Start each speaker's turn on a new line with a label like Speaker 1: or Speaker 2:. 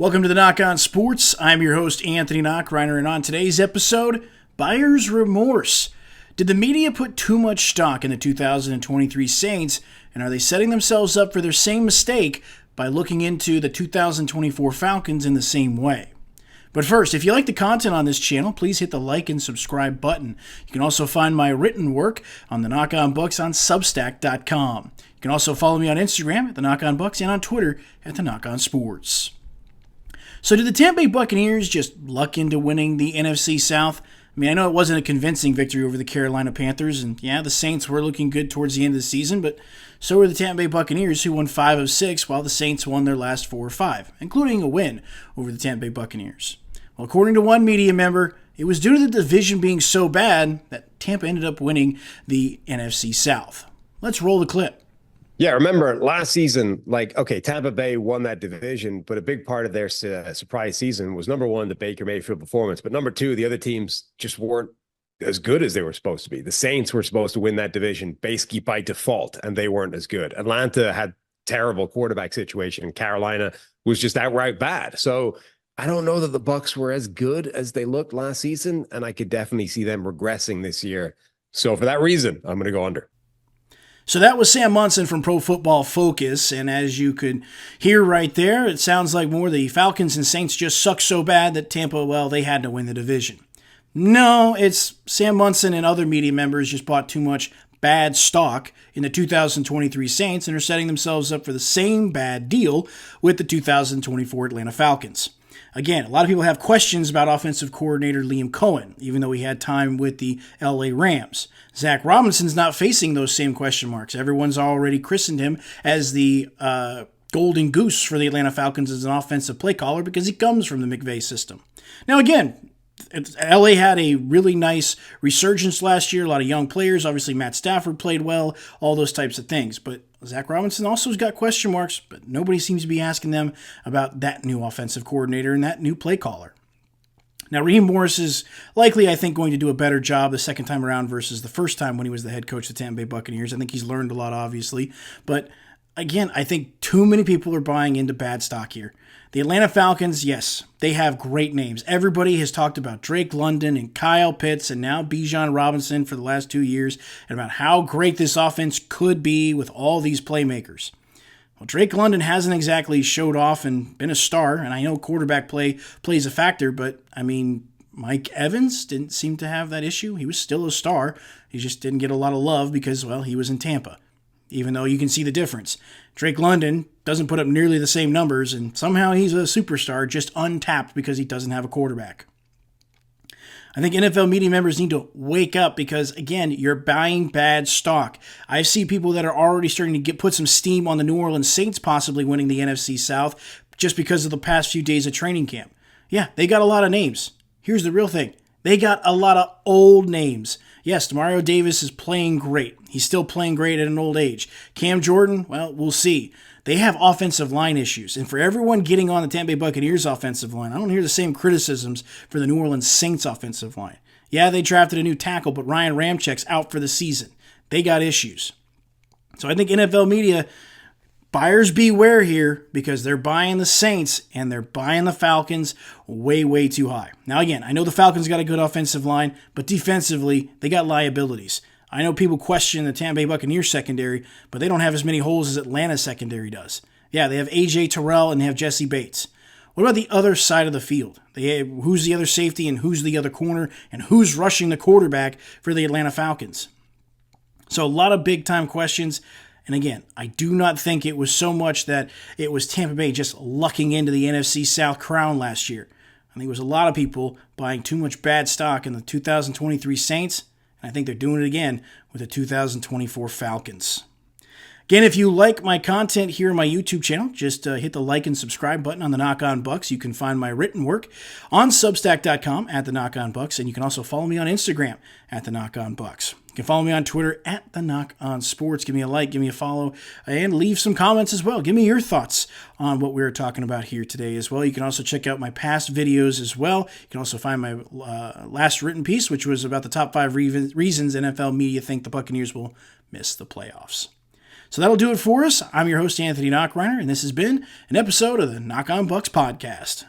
Speaker 1: Welcome to the Knock on Sports. I'm your host, Anthony Knockreiner, and on today's episode, buyer's remorse. Did the media put too much stock in the 2023 Saints, and are they setting themselves up for their same mistake by looking into the 2024 Falcons in the same way? But first, if you like the content on this channel, please hit the like and subscribe button. You can also find my written work on the Knock on Bucs on Substack.com. You can also follow me on Instagram at the Knock on Bucs and on Twitter at the Knock on Sports. So did the Tampa Bay Buccaneers just luck into winning the NFC South? I mean, I know it wasn't a convincing victory over the Carolina Panthers, and yeah, the Saints were looking good towards the end of the season, but so were the Tampa Bay Buccaneers, who won 5 of 6, while the Saints won their last 4 of 5, including a win over the Tampa Bay Buccaneers. Well, according to one media member, it was due to the division being so bad that Tampa ended up winning the NFC South. Let's roll the clip.
Speaker 2: Yeah, remember last season, Tampa Bay won that division, but a big part of their surprise season was, number one, the Baker Mayfield performance, but number two, the other teams just weren't as good as they were supposed to be. The Saints were supposed to win that division basically by default, and they weren't as good. Atlanta had terrible quarterback situation, and Carolina was just outright bad. So I don't know that the Bucs were as good as they looked last season, and I could definitely see them regressing this year. So for that reason, I'm going to go under.
Speaker 1: So that was Sam Monson from Pro Football Focus, and as you could hear right there, it sounds like more the Falcons and Saints just suck so bad that Tampa, well, they had to win the division. No, it's Sam Monson and other media members just bought too much bad stock in the 2023 Saints and are setting themselves up for the same bad deal with the 2024 Atlanta Falcons. Again, a lot of people have questions about offensive coordinator Liam Cohen, even though he had time with the LA Rams. Zach Robinson's not facing those same question marks. Everyone's already christened him as the golden goose for the Atlanta Falcons as an offensive play caller because he comes from the McVay system. Now, again, LA had a really nice resurgence last year. A lot of young players. Obviously, Matt Stafford played well, all those types of things. But Zach Robinson also has got question marks, but nobody seems to be asking them about that new offensive coordinator and that new play caller. Now, Remorse is likely, I think, going to do a better job the second time around versus the first time when he was the head coach of the Tampa Bay Buccaneers. I think he's learned a lot, obviously. But again, I think too many people are buying into bad stock here. The Atlanta Falcons, yes, they have great names. Everybody has talked about Drake London and Kyle Pitts and now Bijan Robinson for the last 2 years and about how great this offense could be with all these playmakers. Well, Drake London hasn't exactly showed off and been a star, and I know quarterback play plays a factor, but, I mean, Mike Evans didn't seem to have that issue. He was still a star. He just didn't get a lot of love because, well, he was in Tampa. Even though you can see the difference. Drake London doesn't put up nearly the same numbers, and somehow he's a superstar, just untapped because he doesn't have a quarterback. I think NFL media members need to wake up because, again, you're buying bad stock. I see people that are already starting to put some steam on the New Orleans Saints possibly winning the NFC South just because of the past few days of training camp. Yeah, they got a lot of names. Here's the real thing. They got a lot of old names. Yes, Demario Davis is playing great. He's still playing great at an old age. Cam Jordan, well, we'll see. They have offensive line issues. And for everyone getting on the Tampa Bay Buccaneers offensive line, I don't hear the same criticisms for the New Orleans Saints offensive line. Yeah, they drafted a new tackle, but Ryan Ramczyk's out for the season. They got issues. So I think NFL media, buyers beware here because they're buying the Saints and they're buying the Falcons way, way too high. Now, again, I know the Falcons got a good offensive line, but defensively, they got liabilities. I know people question the Tampa Bay Buccaneers secondary, but they don't have as many holes as Atlanta's secondary does. Yeah, they have A.J. Terrell and they have Jesse Bates. What about the other side of the field? Who's the other safety and who's the other corner and who's rushing the quarterback for the Atlanta Falcons? So a lot of big-time questions. And again, I do not think it was so much that it was Tampa Bay just lucking into the NFC South crown last year. I think it was a lot of people buying too much bad stock in the 2023 Saints, and I think they're doing it again with the 2024 Falcons. Again, if you like my content here on my YouTube channel, just hit the like and subscribe button on the Knock on Bucs. You can find my written work on Substack.com at the Knock on Bucs, and you can also follow me on Instagram at the Knock on Bucs. You can follow me on Twitter at the Knock on Sports. Give me a like, give me a follow, and leave some comments as well. Give me your thoughts on what we were talking about here today as well. You can also check out my past videos as well. You can also find my last written piece, which was about the top 5 reasons NFL media think the Buccaneers will miss the playoffs. So that'll do it for us. I'm your host, Anthony Knockreiner, and this has been an episode of the Knock on Bucs podcast.